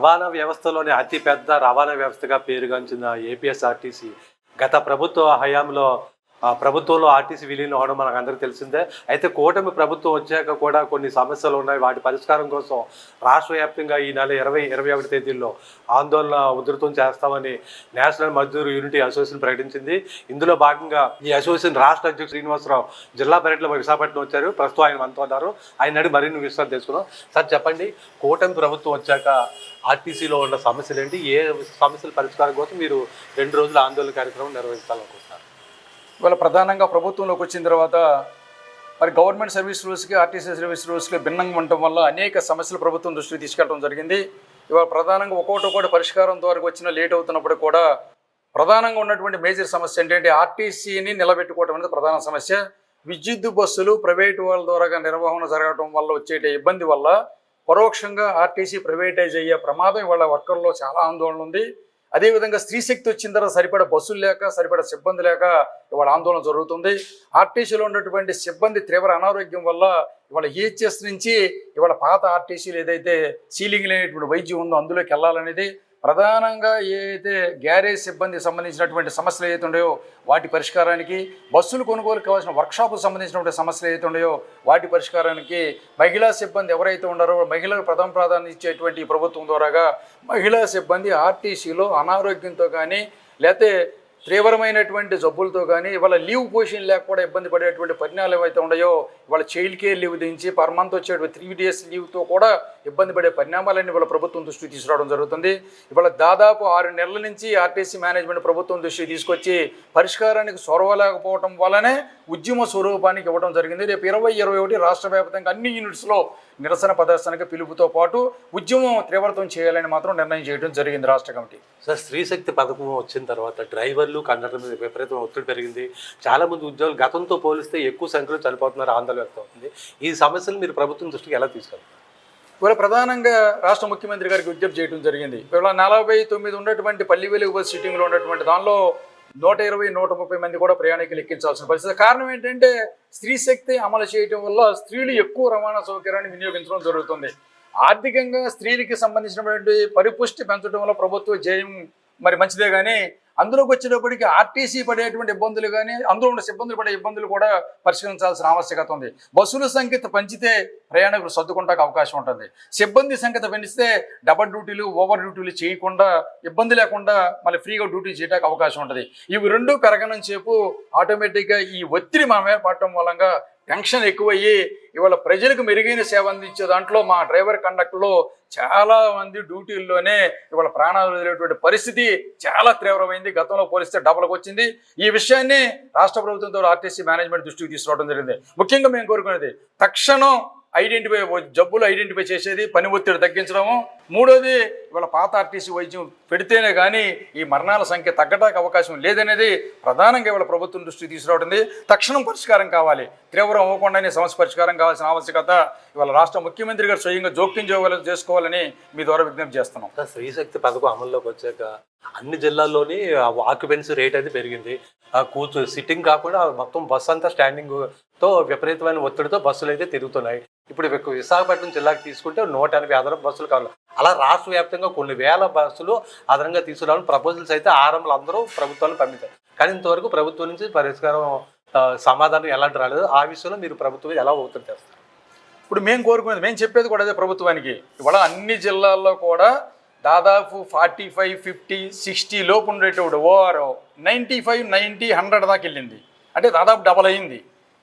రవాణా వ్యవస్థలోనే అతి పెద్ద రవాణా వ్యవస్థగా పేరుగాంచిన ఏపీఎస్ఆర్టీసీ గత ప్రభుత్వ హయాంలో ప్రభుత్వంలో ఆర్టీసీ విలీనం అవడం మనకు అందరికీ తెలిసిందే. అయితే కూటమి ప్రభుత్వం వచ్చాక కూడా కొన్ని సమస్యలు ఉన్నాయి. వాటి పరిష్కారం కోసం రాష్ట్ర వ్యాప్తంగా ఈ నెల 20-21 తేదీల్లో ఆందోళన ఉధృతం చేస్తామని నేషనల్ మజ్దూర్ యూనిటీ అసోసియేషన్ ప్రకటించింది. ఇందులో భాగంగా ఈ అసోసియేషన్ రాష్ట్ర అధ్యక్షుడు శ్రీనివాసరావు జిల్లా పర్యటనలో విశాఖపట్నం వచ్చారు. ప్రస్తుతం ఆయన మనతో ఉన్నారు. ఆయన అడిగి మరిన్ని విషయాలు తెలుసుకున్నాం. సార్ చెప్పండి, కూటమి ప్రభుత్వం వచ్చాక ఆర్టీసీలో ఉన్న సమస్యలు ఏంటి? ఏ సమస్యల పరిష్కారం కోసం మీరు 2 రోజుల ఆందోళన కార్యక్రమం నిర్వహించాలనుకుంటున్నారు? ఇవాళ ప్రధానంగా ప్రభుత్వంలోకి వచ్చిన తర్వాత మరి గవర్నమెంట్ సర్వీస్ రూల్స్కి ఆర్టీసీ సర్వీస్ రూల్స్కి భిన్నంగా ఉండటం వల్ల అనేక సమస్యలు ప్రభుత్వం దృష్టికి తీసుకెళ్ళడం జరిగింది. ఇవాళ ప్రధానంగా ఒక్కొక్కటి పరిష్కారం ద్వారా వచ్చినా లేట్ అవుతున్నప్పుడు కూడా ప్రధానంగా ఉన్నటువంటి మేజర్ సమస్య ఏంటంటే ఆర్టీసీని నిలబెట్టుకోవడం అనేది ప్రధాన సమస్య. విద్యుత్ బస్సులు ప్రైవేటు వాళ్ళ ద్వారా నిర్వహణ జరగడం వల్ల వచ్చే ఇబ్బంది వల్ల పరోక్షంగా ఆర్టీసీ ప్రైవేటైజ్ అయ్యే ప్రమాదం ఇవాళ వర్కర్లో చాలా ఆందోళన ఉంది. అదేవిధంగా స్త్రీశక్తి వచ్చిన తర్వాత సరిపడా బస్సులు లేక సరిపడా సిబ్బంది లేక ఇవాళ ఆందోళన జరుగుతుంది. ఆర్టీసీలో ఉన్నటువంటి సిబ్బంది తీవ్ర అనారోగ్యం వల్ల ఇవాళ ఈహెచ్ఎస్ నుంచి ఇవాళ పాత ఆర్టీసీలు ఏదైతే సీలింగ్ లేనటువంటి వైద్యం ఉందో అందులోకి వెళ్ళాలనేది ప్రధానంగా ఏదైతే గ్యారేజ్ సిబ్బంది సంబంధించినటువంటి సమస్యలు ఏదైతే ఉన్నాయో వాటి పరిష్కారానికి, బస్సులు కొనుగోలు కావాల్సిన వర్క్షాప్కు సంబంధించినటువంటి సమస్యలు ఏదైతే ఉన్నాయో వాటి పరిష్కారానికి, మహిళా సిబ్బంది ఎవరైతే ఉన్నారో మహిళలకు ప్రథమ ప్రాధాన్యత ఇచ్చేటువంటి ప్రభుత్వం ద్వారాగా మహిళా సిబ్బంది ఆర్టీసీలో అనారోగ్యంతో కానీ లేకపోతే తీవ్రమైనటువంటి జబ్బులతో కానీ ఇవాళ లీవ్ పొజిషన్ లేకపోతే ఇబ్బంది పడేటువంటి పరిణామాలు ఏవైతే ఉన్నాయో ఇవాళ చైల్డ్ కేర్ లీవ్ దించి పర్ మంత్ వచ్చేటువంటి 3 days లీవ్తో కూడా ఇబ్బంది పడే పరిణామాలన్నీ ఇవాళ ప్రభుత్వం దృష్టికి తీసుకురావడం జరుగుతుంది. ఇవాళ దాదాపు 6 నెలల నుంచి ఆర్టీసీ మేనేజ్మెంట్ ప్రభుత్వం దృష్టికి తీసుకొచ్చి పరిష్కారానికి సొరవలేకపోవడం వల్లనే ఉద్యమ స్వరూపానికి ఇవ్వడం జరిగింది. రేపు 20-21 రాష్ట్ర వ్యాప్తంగా అన్ని యూనిట్స్లో నిరసన ప్రదర్శనకి పిలుపుతో పాటు ఉద్యమం తీవ్రతం చేయాలని మాత్రం నిర్ణయం చేయడం జరిగింది రాష్ట్ర కమిటీ. సార్, స్త్రీశక్తి పథకం వచ్చిన తర్వాత డ్రైవర్లు కండక్టర్ మీద విపరీతం ఒత్తిడి పెరిగింది. చాలామంది ఉద్యోగులు గతంతో పోలిస్తే ఎక్కువ సంఖ్యలో చనిపోతున్నారు, ఆందోళన వ్యక్తం అవుతుంది. ఈ సమస్యలు మీరు ప్రభుత్వం దృష్టికి ఎలా తీసుకెళ్తారు? ఇవాళ ప్రధానంగా రాష్ట్ర ముఖ్యమంత్రి గారికి విజ్ఞప్తి చేయడం జరిగింది. ఇవాళ 49 ఉన్నటువంటి పల్లి వెలుగు బస్ సిట్టింగ్లో ఉన్నటువంటి దానిలో 120-130 మంది కూడా ప్రయాణికులు ఎక్కించాల్సిన పరిస్థితి. కారణం ఏంటంటే స్త్రీశక్తి అమలు చేయడం వల్ల స్త్రీలు ఎక్కువ రవాణా సౌకర్యాన్ని వినియోగించడం జరుగుతుంది. ఆర్థికంగా స్త్రీలకి సంబంధించినటువంటి పరిపుష్టి పెంచడం వల్ల ప్రభుత్వ జయం మరి మంచిదే, కానీ అందులోకి వచ్చేటప్పటికి ఆర్టీసీ పడేటువంటి ఇబ్బందులు కానీ అందులో ఉన్న సిబ్బందులు పడే ఇబ్బందులు కూడా పరిష్కరించాల్సిన ఆవశ్యకత ఉంది. బస్సుల సంఖ్య పెంచితే ప్రయాణికులు సర్దుకుంటానికి అవకాశం ఉంటుంది. సిబ్బంది సంఖ్య పెంచితే డబల్ డ్యూటీలు ఓవర్ డ్యూటీలు చేయకుండా ఇబ్బంది లేకుండా మళ్ళీ ఫ్రీగా డ్యూటీ చేయడానికి అవకాశం ఉంటుంది. ఇవి రెండు పెరగనం సేపు ఆటోమేటిక్గా ఈ ఒత్తిడి మన మీద పడటం మూలంగా టెన్షన్ ఎక్కువయ్యి ఇవాళ ప్రజలకు మెరుగైన సేవ అందించే దాంట్లో మా డ్రైవర్ కండక్టర్లో చాలా మంది డ్యూటీల్లోనే ఇవాళ ప్రాణాలు వదిలేటువంటి పరిస్థితి చాలా తీవ్రమైంది. గతంలో పోలిస్తే డబల్కి వచ్చింది. ఈ విషయాన్ని రాష్ట్ర ప్రభుత్వంతో ఆర్టీసీ మేనేజ్మెంట్ దృష్టికి తీసుకురావడం జరిగింది. ముఖ్యంగా మేము కోరుకునేది తక్షణం జబ్బులు ఐడెంటిఫై చేసేది, పని ఒత్తిడి తగ్గించడము. మూడోది ఇవాళ పాత ఆర్టీసీ వైద్యం పెడితేనే కానీ ఈ మరణాల సంఖ్య తగ్గడానికి అవకాశం లేదనేది ప్రధానంగా ఇవాళ ప్రభుత్వం దృష్టికి తీసుకురావడం. తక్షణం పరిష్కారం కావాలి, తీవ్రం అవ్వకుండానే సమస్య పరిష్కారం కావాల్సిన ఆవశ్యకత ఇవాళ రాష్ట్ర ముఖ్యమంత్రి గారు స్వయంగా జోక్యం చేసుకోవాలని మీ ద్వారా విజ్ఞప్తి చేస్తున్నాం. స్త్రీశక్తి పథకం అమల్లోకి వచ్చాక అన్ని జిల్లాల్లోని ఆక్యుపెన్సీ రేట్ అయితే పెరిగింది. సిట్టింగ్ కాకుండా మొత్తం బస్సు అంతా స్టాండింగ్తో విపరీతమైన ఒత్తిడితో బస్సులు అయితే తిరుగుతున్నాయి. ఇప్పుడు విశాఖపట్నం జిల్లాకి తీసుకుంటే 180 అదనపు బస్సులు కావాలి. అలా రాష్ట్ర వ్యాప్తంగా కొన్ని వేల బస్సులు అదనంగా తీసుకురావాలని ప్రపోజల్స్ అయితే ఆరంభంలో అందరూ ప్రభుత్వాలు పంపించారు. కానీ ఇంతవరకు ప్రభుత్వం నుంచి పరిష్కారం సమాధానం ఎలాంటి రాలేదు. ఆ విషయంలో మీరు ప్రభుత్వం ఎలా ఒత్తిడి చేస్తారు? ఇప్పుడు మేము కోరుకునేది, మేము చెప్పేది కూడా అదే ప్రభుత్వానికి. ఇవాళ అన్ని జిల్లాల్లో కూడా దాదాపు 45, 50, 60 లోపు ఉండేటప్పుడు ఓఆర్ 95, 90, 100 దాకా వెళ్ళింది. అంటే దాదాపు డబల్ అయింది.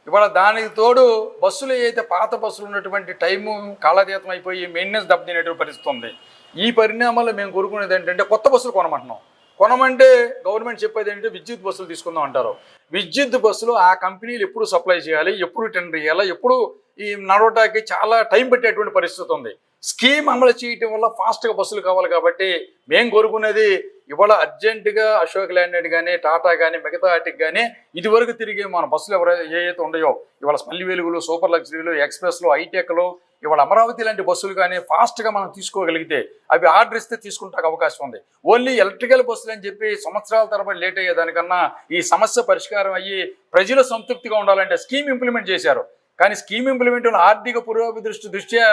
ఇవాళ దానికి తోడు బస్సులు ఏదైతే పాత బస్సులు ఉన్నటువంటి టైము కాలాతీతం అయిపోయి మెయింటెనెన్స్ దెబ్బతినేటువంటి పరిస్థితి ఉంది. ఈ పరిణామాల్లో మేము కోరుకునేది ఏంటంటే కొత్త బస్సులు కొనమంటున్నాం. కొనమంటే గవర్నమెంట్ చెప్పేది ఏంటంటే విద్యుత్ బస్సులు తీసుకుందాం అంటారు. విద్యుత్ బస్సులు ఆ కంపెనీలు ఎప్పుడు సప్లై చేయాలి, ఎప్పుడు టెండర్ చేయాలి, ఎప్పుడు ఈ నడవటానికి చాలా టైం పెట్టేటువంటి పరిస్థితి ఉంది. స్కీమ్ అమలు చేయటం వల్ల ఫాస్ట్గా బస్సులు కావాలి. కాబట్టి మేము కోరుకునేది ఇవాళ అర్జెంటుగా అశోక్ ల్యాండ్ కానీ టాటా కానీ మిగతా వాటికి కానీ ఇదివరకు తిరిగి మన బస్సులు ఏవైతే ఉన్నాయో ఇవాళ స్మల్లి వెలుగులు, సూపర్ లగ్జరీలు, ఎక్స్ప్రెస్లు, హైటెక్లు, ఇవాళ అమరావతి లాంటి బస్సులు కానీ ఫాస్ట్గా మనం తీసుకోగలిగితే అవి ఆర్డర్ ఇస్తే తీసుకుంటానికి అవకాశం ఉంది. ఓన్లీ ఎలక్ట్రికల్ బస్సులు అని చెప్పి సంవత్సరాల తరబడి లేట్ అయ్యేదానికన్నా ఈ సమస్య పరిష్కారం అయ్యి ప్రజలు సంతృప్తిగా ఉండాలంటే స్కీమ్ ఇంప్లిమెంట్ చేశారు. కానీ స్కీమ్ ఇంప్లిమెంట్ ఆర్థిక పురోగతి దృష్ట్యా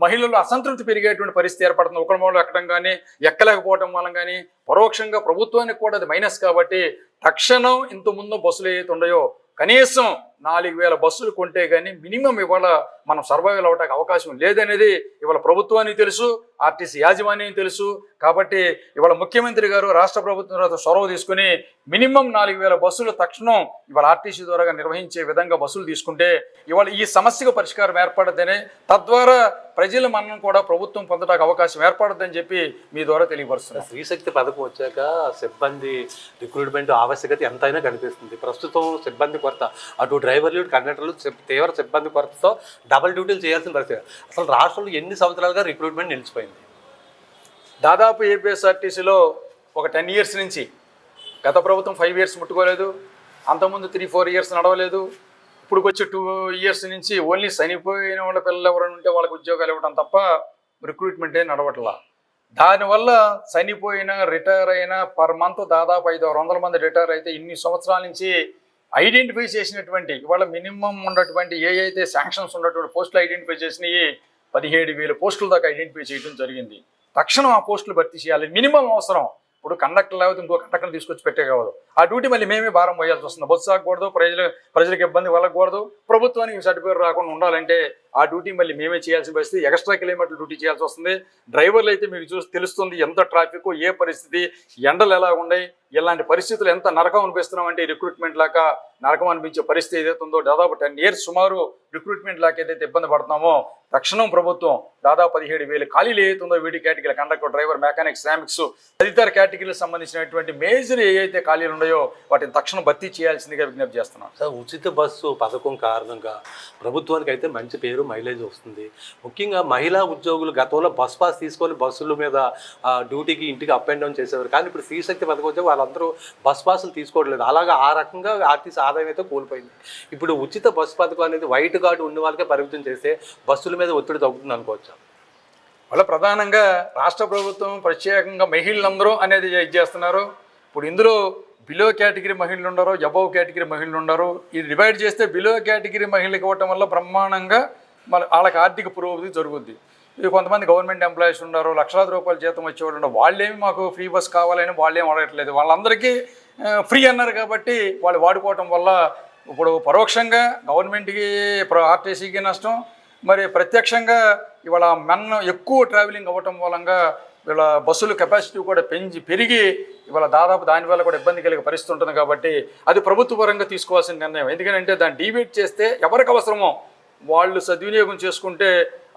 మహిళలు అసంతృప్తి పెరిగేటువంటి పరిస్థితి ఏర్పడుతుంది. ఒకరి మూలం ఎక్కడం కానీ ఎక్కలేకపోవడం వల్ల కానీ పరోక్షంగా ప్రభుత్వానికి కూడా అది మైనస్. కాబట్టి తక్షణం ఇంత ముందు బస్సులు ఏవైతే ఉన్నాయో కనీసం 4,000 బస్సులు కొంటే కానీ మినిమం ఇవాళ మనం సర్వైవల్ అవ్వడానికి అవకాశం లేదనేది ఇవాళ ప్రభుత్వానికి తెలుసు, ఆర్టీసీ యాజమాన్యం తెలుసు. కాబట్టి ఇవాళ ముఖ్యమంత్రి గారు రాష్ట్ర ప్రభుత్వం చొరవ తీసుకుని మినిమం 4,000 బస్సులు తక్షణం ఇవాళ ఆర్టీసీ ద్వారా నిర్వహించే విధంగా బస్సులు తీసుకుంటే ఇవాళ ఈ సమస్యకు పరిష్కారం ఏర్పడదని, తద్వారా ప్రజల మన్నను కూడా ప్రభుత్వం పొందడానికి అవకాశం ఏర్పడదని చెప్పి మీ ద్వారా తెలియపరుస్తున్నారు. స్త్రీశక్తి పథకం వచ్చాక సిబ్బంది రిక్రూట్మెంట్ ఆవశ్యకత ఎంతైనా కనిపిస్తుంది. ప్రస్తుతం సిబ్బంది కొరత, అటు డ్రైవర్లు కండక్టర్లు తీవ్ర సిబ్బంది కొరతతో డబుల్ డ్యూటీలు చేయాల్సిన పరిస్థితి. అసలు రాష్ట్రంలో ఎన్ని సంవత్సరాలుగా రిక్రూట్మెంట్ నిలిచిపోయింది? దాదాపు ఏపీఎస్ఆర్టీసీలో ఒక 10 years నుంచి, గత ప్రభుత్వం 5 years ముట్టుకోలేదు, అంతకుముందు 3-4 years నడవలేదు, ఇప్పుడు వచ్చి 2 years నుంచి ఓన్లీ చనిపోయిన వాళ్ళ పిల్లలు ఎవరైనా ఉంటే వాళ్ళకి ఉద్యోగాలు ఇవ్వడం తప్ప రిక్రూట్మెంటే నడవట్లా. దానివల్ల చనిపోయిన రిటైర్ అయిన పర్ మంత్ దాదాపు 500 మంది రిటైర్ అయితే ఇన్ని సంవత్సరాల నుంచి ఐడెంటిఫై చేసినటువంటి ఇవాళ మినిమం ఉన్నటువంటి అయితే శాంక్షన్స్ ఉన్నటువంటి పోస్టులు ఐడెంటిఫై చేసినవి 17,000 పోస్టుల దాకా ఐడెంటిఫై చేయడం జరిగింది. తక్షణం ఆ పోస్టులు భర్తీ చేయాలి, మినిమం అవసరం. ఇప్పుడు కండక్టర్ లేకపోతే ఇంకో కండక్టర్ని తీసుకొచ్చి పెట్టే కావదు, ఆ డ్యూటీ మళ్ళీ మేమే భారం పోయాల్సి వస్తుంది. బస్సు ఆగకూడదు, ప్రజలకు ఇబ్బంది వెళ్ళకూడదు, ప్రభుత్వానికి సర్టిఫికేట్ రాకుండా ఉండాలంటే ఆ డ్యూటీ మళ్ళీ మేమే చేయాల్సిన పరిస్థితి. ఎక్స్ట్రా కిలోమీటర్లు డ్యూటీ చేయాల్సి వస్తుంది. డ్రైవర్లు అయితే మీకు చూసి తెలుస్తుంది ఎంత ట్రాఫిక్, ఏ పరిస్థితి, ఎండలు ఎలా ఉన్నాయి, ఇలాంటి పరిస్థితులు ఎంత నరకం అనిపిస్తున్నాం అంటే రిక్రూట్మెంట్ లాగా నరకం అనిపించే పరిస్థితి ఏదైతే ఉందో, దాదాపు 10 years సుమారు రిక్రూట్మెంట్ లాగా ఏదైతే ఇబ్బంది పడుతున్నామో తక్షణం ప్రభుత్వం దాదాపు 17,000 ఖాళీలు ఏదైతే ఉందో వీడి కేటగిరీ కండక్టర్, డ్రైవర్, మెకానిక్, శ్రామిక్స్ తదితర కేటగిరీలకు సంబంధించినటువంటి మేజర్ ఏవైతే ఖాళీలు ఉన్నాయో వాటిని తక్షణం భర్తీ చేయాల్సిందిగా విజ్ఞప్తి చేస్తున్నాం. సార్, ఉచిత బస్సు పథకం కారణంగా ప్రభుత్వానికి అయితే మంచి పేరు, మైలేజ్ వస్తుంది. ముఖ్యంగా మహిళా ఉద్యోగులు గతంలో బస్ పాస్ తీసుకొని బస్సుల మీద డ్యూటీకి ఇంటికి అప్ అండ్ డౌన్ చేసేవారు. కానీ ఇప్పుడు స్త్రీశక్తి పథకం వచ్చే వాళ్ళందరూ బస్ పాసులు తీసుకోవట్లేదు. అలాగా ఆ రకంగా ఆర్టీసీ ఆదాయం అయితే కోల్పోయింది. ఇప్పుడు ఉచిత బస్సు పథకం అనేది వైట్ కార్డు ఉన్న వాళ్ళకే పరిమితం చేస్తే బస్సుల మీద ఒత్తిడి తగ్గుతుంది అనుకోవచ్చు. వాళ్ళ ప్రధానంగా రాష్ట్ర ప్రభుత్వం ప్రత్యేకంగా మహిళలందరూ అనేది చేస్తున్నారు. ఇప్పుడు ఇందులో బిలో కేటగిరీ మహిళలు ఉన్నారు, అబవ్ కేటగిరీ మహిళలు ఉన్నారు. ఇది డివైడ్ చేస్తే బిలో కేటగిరీ మహిళలకు ఇవ్వటం వల్ల బ్రహ్మాండంగా వాళ్ళకి ఆర్థిక పురోగతి జరుగుద్ది. ఇది కొంతమంది గవర్నమెంట్ ఎంప్లాయీస్ ఉన్నారు, లక్షలాది రూపాయల జీతం వచ్చేవాళ్ళు ఉన్నారు. వాళ్ళేమి మాకు ఫ్రీ బస్ కావాలని వాళ్ళేం అడగట్లేదు, వాళ్ళందరికీ ఫ్రీ అన్నారు కాబట్టి వాళ్ళు వాడుకోవటం వల్ల ఇప్పుడు పరోక్షంగా గవర్నమెంట్కి, ఆర్టీసీకి నష్టం, మరి ప్రత్యక్షంగా ఇవాళ ఎక్కువ ట్రావెలింగ్ అవ్వటం మూలంగా వీళ్ళ బస్సుల కెపాసిటీ కూడా పెరిగి ఇవాళ దాదాపు దానివల్ల కూడా ఇబ్బంది కలిగే పరిస్థితి ఉంటుంది. కాబట్టి అది ప్రభుత్వ పరంగా తీసుకోవాల్సిన నిర్ణయం. ఎందుకంటే దాన్ని డిబేట్ చేస్తే ఎవరికి అవసరమో వాళ్ళు సద్వినియోగం చేసుకుంటే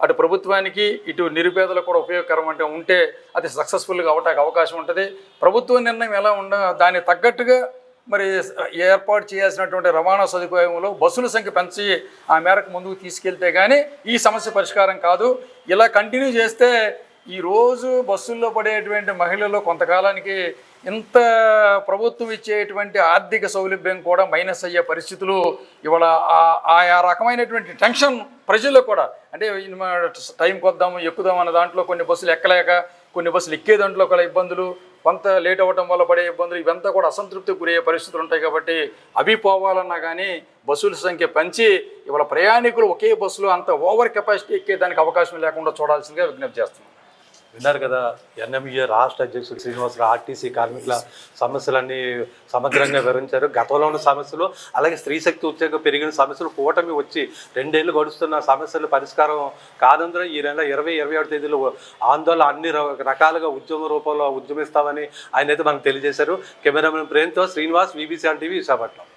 అటు ప్రభుత్వానికి ఇటు నిరుపేదలకు కూడా ఉపయోగకరం అంటే ఉంటే అది సక్సెస్ఫుల్గా అవటానికి అవకాశం ఉంటుంది. ప్రభుత్వ నిర్ణయం ఎలా దానికి తగ్గట్టుగా మరి ఏర్పాటు చేయాల్సినటువంటి రవాణా సదుపాయంలో బస్సుల సంఖ్య పెంచి ఆ మేరకు ముందుకు తీసుకెళ్తే కానీ ఈ సమస్య పరిష్కారం కాదు. ఇలా కంటిన్యూ చేస్తే ఈరోజు బస్సుల్లో పడేటువంటి మహిళలు కొంతకాలానికి ఇంత ప్రభుత్వం ఇచ్చేటువంటి ఆర్థిక సౌలభ్యం కూడా మైనస్ అయ్యే పరిస్థితులు ఇవాళ ఆ రకమైనటువంటి టెన్షన్ ప్రజల్లో కూడా, అంటే టైంకి వద్దాము ఎక్కుదాం అన్న దాంట్లో కొన్ని బస్సులు ఎక్కలేక, కొన్ని బస్సులు ఎక్కే దాంట్లో కూడా ఇబ్బందులు, కొంత లేట్ అవ్వటం వల్ల పడే ఇబ్బందులు, ఇవంతా కూడా అసంతృప్తికి గురయ్యే పరిస్థితులు ఉంటాయి. కాబట్టి అవి పోవాలన్నా కానీ బస్సుల సంఖ్య పెంచి ఇవాళ ప్రయాణికులు ఒకే బస్సులో అంత ఓవర్ కెపాసిటీ ఎక్కేదానికి అవకాశం లేకుండా చూడాల్సిందిగా విజ్ఞప్తి చేస్తున్నాం. విన్నారు కదా, ఎన్ఎంఈఏ రాష్ట్ర అధ్యక్షుడు శ్రీనివాసరావు ఆర్టీసీ కార్మికుల సమస్యలన్నీ సమగ్రంగా వివరించారు. గతంలో ఉన్న సమస్యలు, అలాగే స్త్రీశక్తి ఉద్యోగం పెరిగిన సమస్యలు, కూటమి వచ్చి 2 ఏళ్ళు గడుస్తున్న సమస్యలు పరిష్కారం కానందున ఈ నెల 20-21 తేదీలో ఆందోళన అన్ని రకాలుగా ఉద్యమ రూపంలో ఉద్యమిస్తామని ఆయన అయితే మనకు తెలియజేశారు. కెమెరామెన్ ప్రేమ్తో శ్రీనివాస్, VBC టీవీ, విశాఖపట్నం.